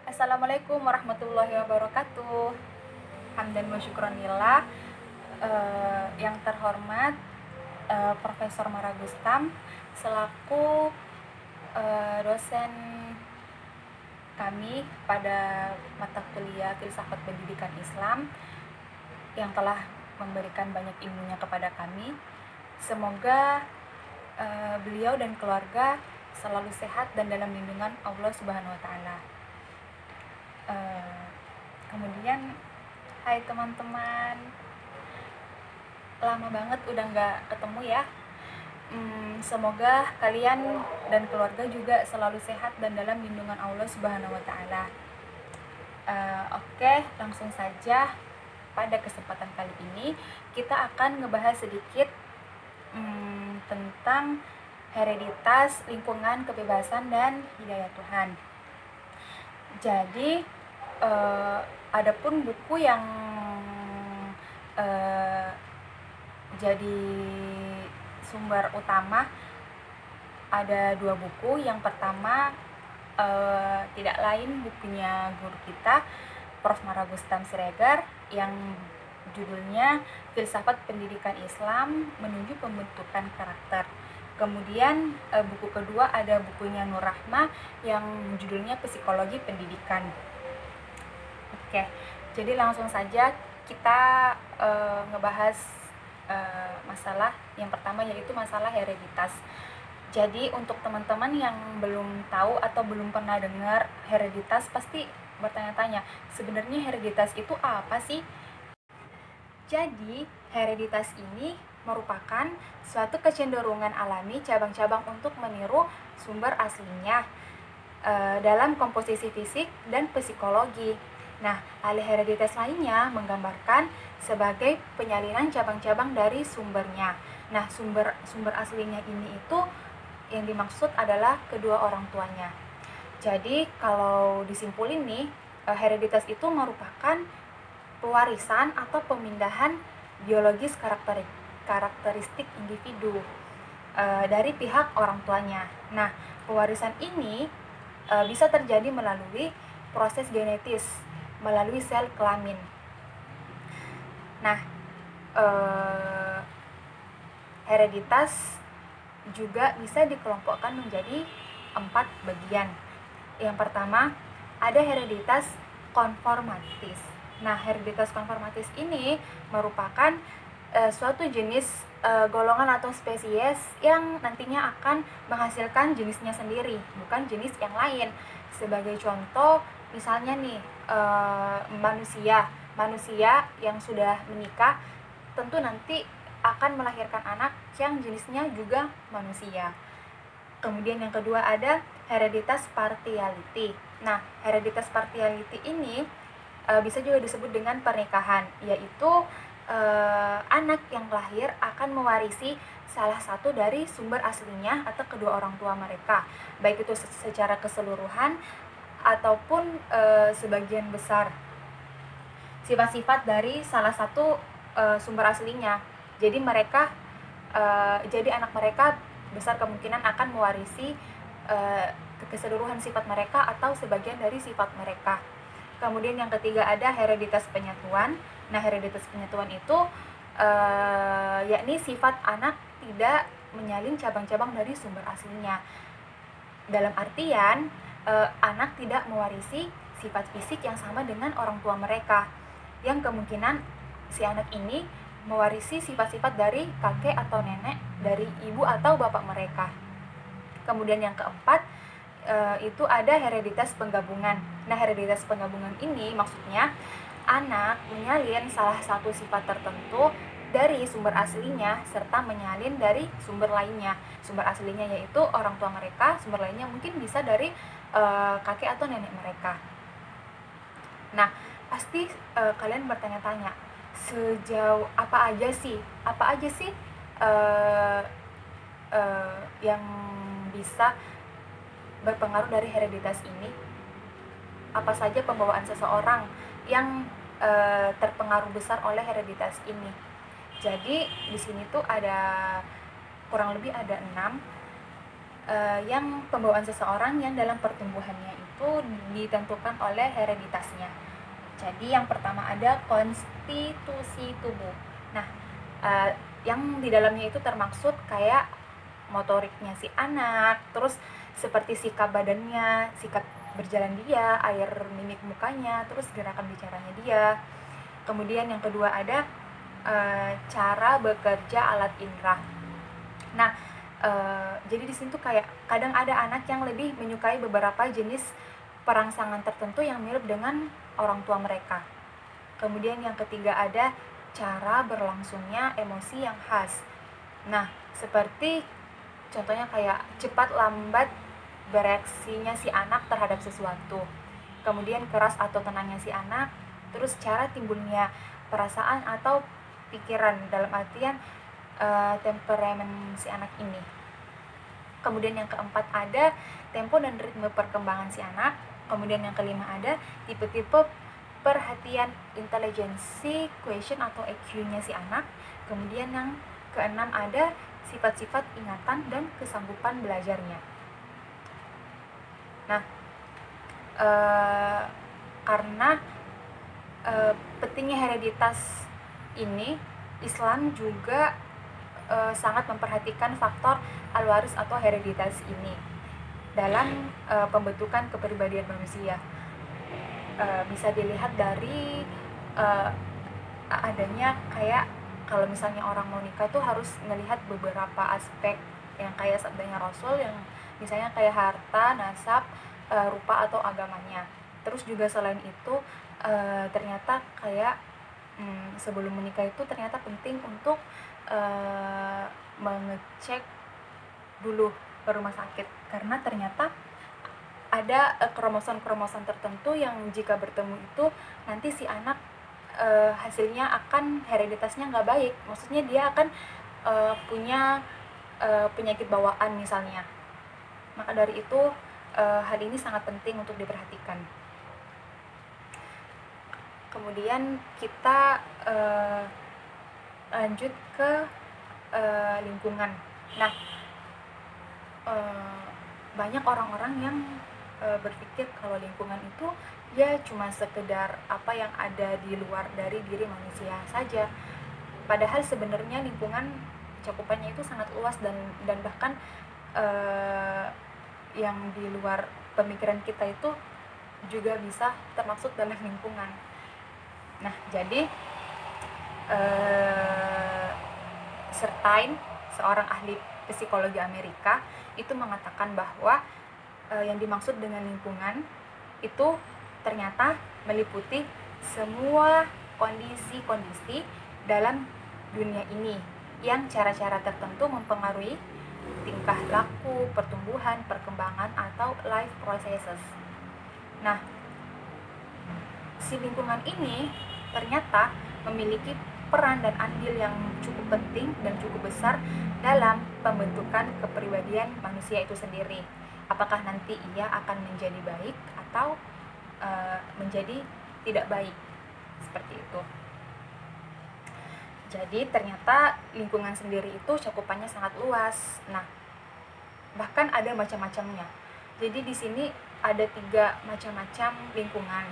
Assalamualaikum warahmatullahi wabarakatuh. Hamdan wa syukronillah. Yang terhormat Profesor Maragustam selaku dosen kami pada mata kuliah Filsafat Pendidikan Islam yang telah memberikan banyak ilmunya kepada kami. Semoga beliau dan keluarga selalu sehat dan dalam lindungan Allah Subhanahu wa taala. Kemudian, hai teman-teman, lama banget udah nggak ketemu ya. Semoga kalian dan keluarga juga selalu sehat dan dalam lindungan Allah Subhanahu wa taala. Oke, langsung saja. Pada kesempatan kali ini kita akan ngebahas sedikit tentang hereditas, lingkungan, kebebasan, dan hidayah Tuhan. Jadi adapun buku yang jadi sumber utama ada 2 buku. Yang pertama tidak lain bukunya guru kita Prof. Maragustam Siregar yang judulnya Filsafat Pendidikan Islam Menuju Pembentukan Karakter. Kemudian buku kedua ada bukunya Nur Rahma yang judulnya Psikologi Pendidikan. Oke, jadi langsung saja kita ngebahas masalah yang pertama, yaitu masalah hereditas. Jadi untuk teman-teman yang belum tahu atau belum pernah dengar hereditas pasti bertanya-tanya, sebenarnya hereditas itu apa sih? Jadi hereditas ini merupakan suatu kecenderungan alami cabang-cabang untuk meniru sumber aslinya dalam komposisi fisik dan psikologi. Nah, alih hereditas lainnya menggambarkan sebagai penyalinan cabang-cabang dari sumbernya. Nah, sumber aslinya ini itu yang dimaksud adalah kedua orang tuanya. Jadi, kalau disimpulin nih, hereditas itu merupakan pewarisan atau pemindahan biologis karakteristik individu dari pihak orang tuanya. Nah, pewarisan ini bisa terjadi melalui proses genetis, melalui sel kelamin. Nah, hereditas juga bisa dikelompokkan menjadi 4 bagian. Yang pertama, ada hereditas konformatis. Nah, hereditas konformatis ini merupakan suatu jenis golongan atau spesies yang nantinya akan menghasilkan jenisnya sendiri, bukan jenis yang lain. Sebagai contoh, misalnya nih, manusia yang sudah menikah tentu nanti akan melahirkan anak yang jenisnya juga manusia. Kemudian yang kedua ada hereditas partiality. Nah, hereditas partiality ini bisa juga disebut dengan pernikahan, yaitu anak yang lahir akan mewarisi salah satu dari sumber aslinya atau kedua orang tua mereka, baik itu secara keseluruhan ataupun sebagian besar sifat-sifat dari salah satu sumber aslinya. Jadi anak mereka besar kemungkinan akan mewarisi keseluruhan sifat mereka atau sebagian dari sifat mereka. Kemudian yang ketiga ada hereditas penyatuan. Nah, hereditas penyatuan itu yakni sifat anak tidak menyalin cabang-cabang dari sumber aslinya. Dalam artian anak tidak mewarisi sifat fisik yang sama dengan orang tua mereka, yang kemungkinan si anak ini mewarisi sifat-sifat dari kakek atau nenek, dari ibu atau bapak mereka. Kemudian yang keempat itu ada hereditas penggabungan. Nah, hereditas penggabungan ini maksudnya anak menyalin salah satu sifat tertentu dari sumber aslinya serta menyalin dari sumber lainnya. Sumber aslinya yaitu orang tua mereka, sumber lainnya mungkin bisa dari kakek atau nenek mereka. Nah, pasti kalian bertanya-tanya, sejauh apa aja sih yang bisa berpengaruh dari hereditas ini? Apa saja pembawaan seseorang yang terpengaruh besar oleh hereditas ini? Jadi di sini tuh ada kurang lebih ada 6 yang pembawaan seseorang yang dalam pertumbuhannya itu ditentukan oleh hereditasnya. Jadi yang pertama ada konstitusi tubuh. Nah, yang di dalamnya itu termaksud kayak motoriknya si anak, terus seperti sikap badannya, sikap berjalan dia, air mimik mukanya, terus gerakan bicaranya dia. Kemudian yang kedua ada cara bekerja alat indera. Nah, jadi di sini tuh kayak kadang ada anak yang lebih menyukai beberapa jenis perangsangan tertentu yang mirip dengan orang tua mereka. Kemudian yang ketiga ada cara berlangsungnya emosi yang khas. Nah, seperti contohnya kayak cepat lambat bereaksinya si anak terhadap sesuatu. Kemudian keras atau tenangnya si anak, terus cara timbulnya perasaan atau pikiran dalam artian temperamen si anak ini. Kemudian yang keempat ada tempo dan ritme perkembangan si anak. Kemudian yang kelima ada tipe-tipe perhatian intelijensi quotient atau EQ-nya si anak. Kemudian yang keenam ada sifat-sifat ingatan dan kesanggupan belajarnya. Nah, karena pentingnya hereditas ini, Islam juga sangat memperhatikan faktor alwaris atau hereditas ini dalam pembentukan kepribadian manusia. Bisa dilihat dari adanya kayak kalau misalnya orang mau nikah tuh harus melihat beberapa aspek yang kayak sabdanya Rasul, yang misalnya kayak harta, nasab, rupa atau agamanya. Terus juga selain itu ternyata kayak sebelum menikah itu ternyata penting untuk mengecek dulu ke rumah sakit, karena ternyata ada kromosom tertentu yang jika bertemu itu nanti si anak hasilnya akan hereditasnya nggak baik, maksudnya dia akan punya penyakit bawaan misalnya. Maka dari itu hal ini sangat penting untuk diperhatikan. Kemudian kita lanjut ke lingkungan. Nah, banyak orang-orang yang berpikir kalau lingkungan itu ya cuma sekedar apa yang ada di luar dari diri manusia saja. Padahal sebenarnya lingkungan cakupannya itu sangat luas dan bahkan yang di luar pemikiran kita itu juga bisa termasuk dalam lingkungan. Nah, jadi Sertain, seorang ahli psikologi Amerika, itu mengatakan bahwa yang dimaksud dengan lingkungan itu ternyata meliputi semua kondisi-kondisi dalam dunia ini yang cara-cara tertentu mempengaruhi tingkah laku, pertumbuhan, perkembangan, atau life processes. Nah, si lingkungan ini ternyata memiliki peran dan andil yang cukup penting dan cukup besar dalam pembentukan kepribadian manusia itu sendiri. Apakah nanti ia akan menjadi baik atau menjadi tidak baik, seperti itu. Jadi ternyata lingkungan sendiri itu cakupannya sangat luas. Nah, bahkan ada macam-macamnya. Jadi di sini ada 3 macam-macam lingkungan.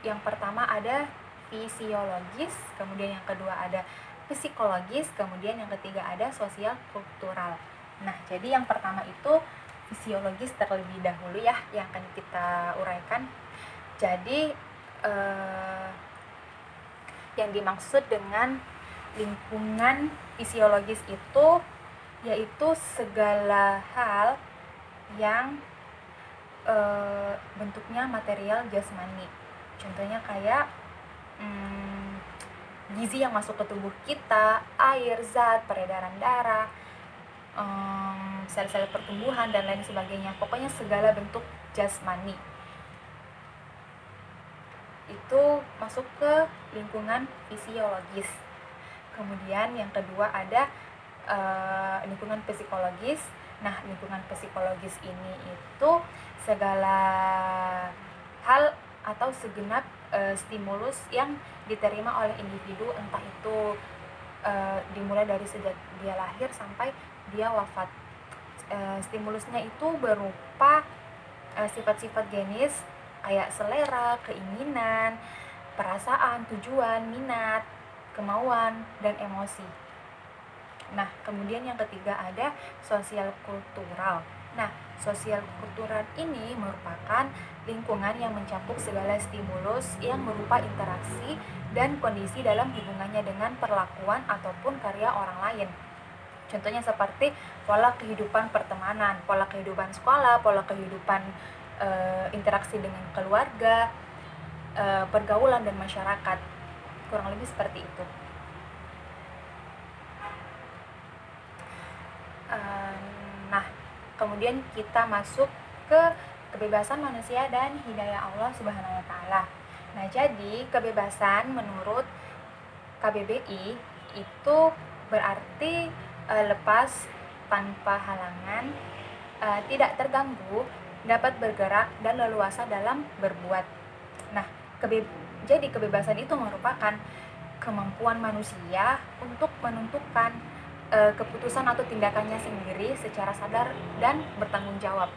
Yang pertama ada fisiologis, kemudian yang kedua ada psikologis, kemudian yang ketiga ada sosial kultural. Nah, jadi yang pertama itu fisiologis terlebih dahulu ya, yang akan kita uraikan. Jadi yang dimaksud dengan lingkungan fisiologis itu yaitu segala hal yang bentuknya material jasmani. Contohnya kayak gizi yang masuk ke tubuh kita, air, zat, peredaran darah, sel-sel pertumbuhan, dan lain sebagainya. Pokoknya segala bentuk jasmani itu masuk ke lingkungan fisiologis. Kemudian yang kedua ada lingkungan psikologis. Nah, lingkungan psikologis ini itu segala hal atau segenap stimulus yang diterima oleh individu, entah itu dimulai dari sejak dia lahir sampai dia wafat, Stimulusnya itu berupa sifat-sifat genis kayak selera, keinginan, perasaan, tujuan, minat, kemauan, dan emosi. Nah, kemudian yang ketiga ada sosial kultural. Nah, sosial kultural ini merupakan lingkungan yang mencakup segala stimulus yang berupa interaksi dan kondisi dalam hubungannya dengan perlakuan ataupun karya orang lain. Contohnya seperti pola kehidupan pertemanan, pola kehidupan sekolah, pola kehidupan interaksi dengan keluarga, pergaulan dan masyarakat. Kurang lebih seperti itu. Nah, kemudian kita masuk ke kebebasan manusia dan hidayah Allah Subhanahu wa taala. Nah, jadi kebebasan menurut KBBI itu berarti lepas tanpa halangan, tidak terganggu, dapat bergerak dan leluasa dalam berbuat. Nah, jadi kebebasan itu merupakan kemampuan manusia untuk menentukan keputusan atau tindakannya sendiri secara sadar dan bertanggung jawab.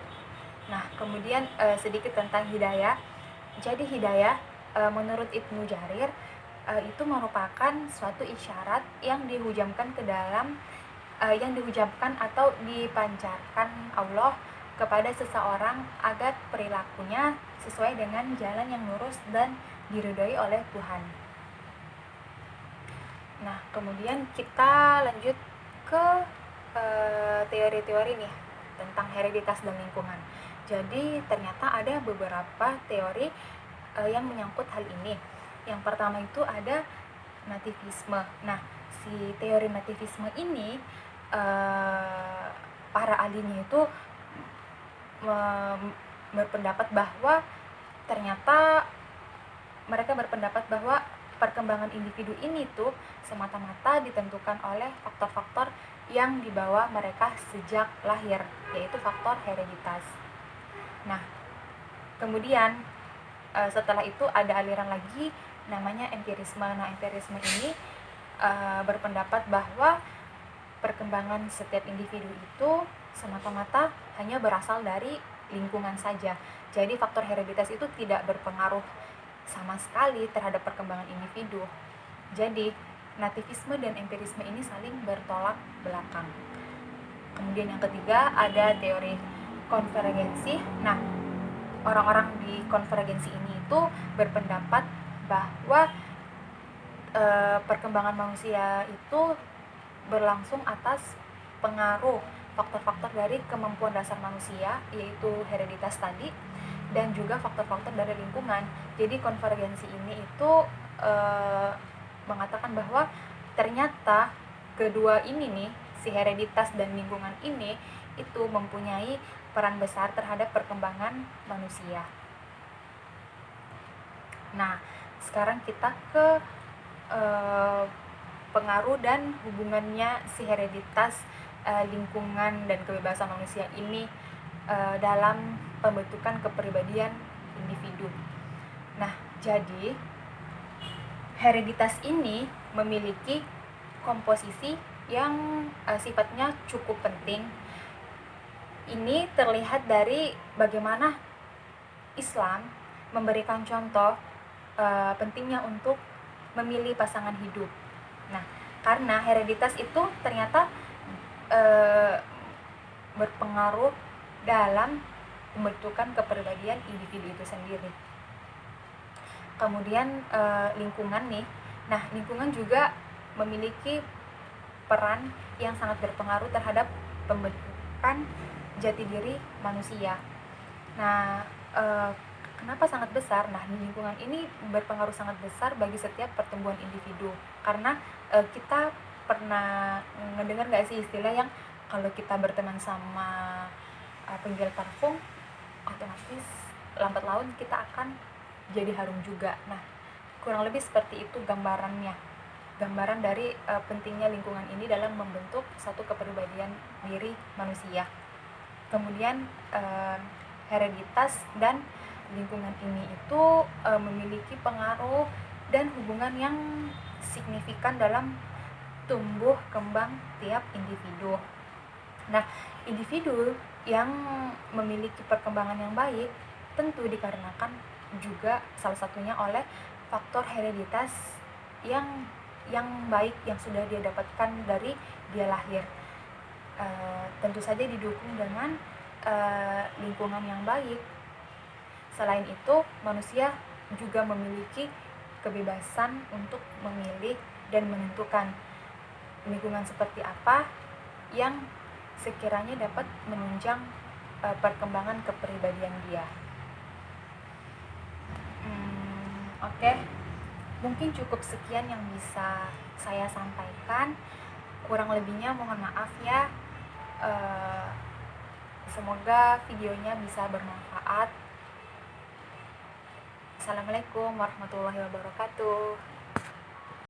Nah, kemudian sedikit tentang hidayah. Jadi hidayah menurut Ibnu Jarir itu merupakan suatu isyarat yang dihujamkan ke dalam yang dihujamkan atau dipancarkan Allah kepada seseorang agar perilakunya sesuai dengan jalan yang lurus dan diridhoi oleh Tuhan. Nah, kemudian kita lanjut ke teori-teori nih tentang hereditas dan lingkungan. Jadi ternyata ada beberapa teori yang menyangkut hal ini. Yang pertama itu ada nativisme. Nah, si teori nativisme ini para ahlinya itu berpendapat bahwa ternyata mereka berpendapat bahwa perkembangan individu ini tuh semata-mata ditentukan oleh faktor-faktor yang dibawa mereka sejak lahir, yaitu faktor hereditas. Nah, kemudian setelah itu ada aliran lagi namanya empirisme. Nah, empirisme ini berpendapat bahwa perkembangan setiap individu itu semata-mata hanya berasal dari lingkungan saja. Jadi faktor hereditas itu tidak berpengaruh sama sekali terhadap perkembangan individu. Jadi nativisme dan empirisme ini saling bertolak belakang. Kemudian yang ketiga ada teori konvergensi. Nah, orang-orang di konvergensi ini itu berpendapat bahwa perkembangan manusia itu berlangsung atas pengaruh faktor-faktor dari kemampuan dasar manusia, yaitu hereditas tadi, dan juga faktor-faktor dari lingkungan. Jadi konvergensi ini itu mengatakan bahwa ternyata kedua ini nih, si hereditas dan lingkungan ini itu mempunyai peran besar terhadap perkembangan manusia. Nah, sekarang kita ke pengaruh dan hubungannya si hereditas, lingkungan dan kebebasan manusia ini dalam pembentukan kepribadian individu. Nah, jadi hereditas ini memiliki komposisi yang sifatnya cukup penting. Ini terlihat dari bagaimana Islam memberikan contoh pentingnya untuk memilih pasangan hidup. Nah, karena hereditas itu ternyata berpengaruh dalam pembentukan kepribadian individu itu sendiri. Kemudian lingkungan nih. Nah, lingkungan juga memiliki peran yang sangat berpengaruh terhadap pembentukan jati diri manusia. Nah, kenapa sangat besar? Nah, lingkungan ini berpengaruh sangat besar bagi setiap pertumbuhan individu. Karena kita pernah mendengar nggak sih istilah yang kalau kita berteman sama penjual parfum, otomatis lambat laun kita akan jadi harum juga. Nah, kurang lebih seperti itu gambarannya. Gambaran dari pentingnya lingkungan ini dalam membentuk satu kepribadian diri manusia. Kemudian hereditas dan lingkungan ini itu memiliki pengaruh dan hubungan yang signifikan dalam tumbuh kembang tiap individu. Nah, individu yang memiliki perkembangan yang baik tentu dikarenakan juga salah satunya oleh faktor hereditas yang baik yang sudah dia dapatkan dari dia lahir. Tentu saja didukung dengan lingkungan yang baik. Selain itu, manusia juga memiliki kebebasan untuk memilih dan menentukan lingkungan seperti apa yang sekiranya dapat menunjang perkembangan kepribadian dia. Oke. Mungkin cukup sekian yang bisa saya sampaikan. Kurang lebihnya mohon maaf ya. Semoga videonya bisa bermanfaat. Assalamualaikum warahmatullahi wabarakatuh.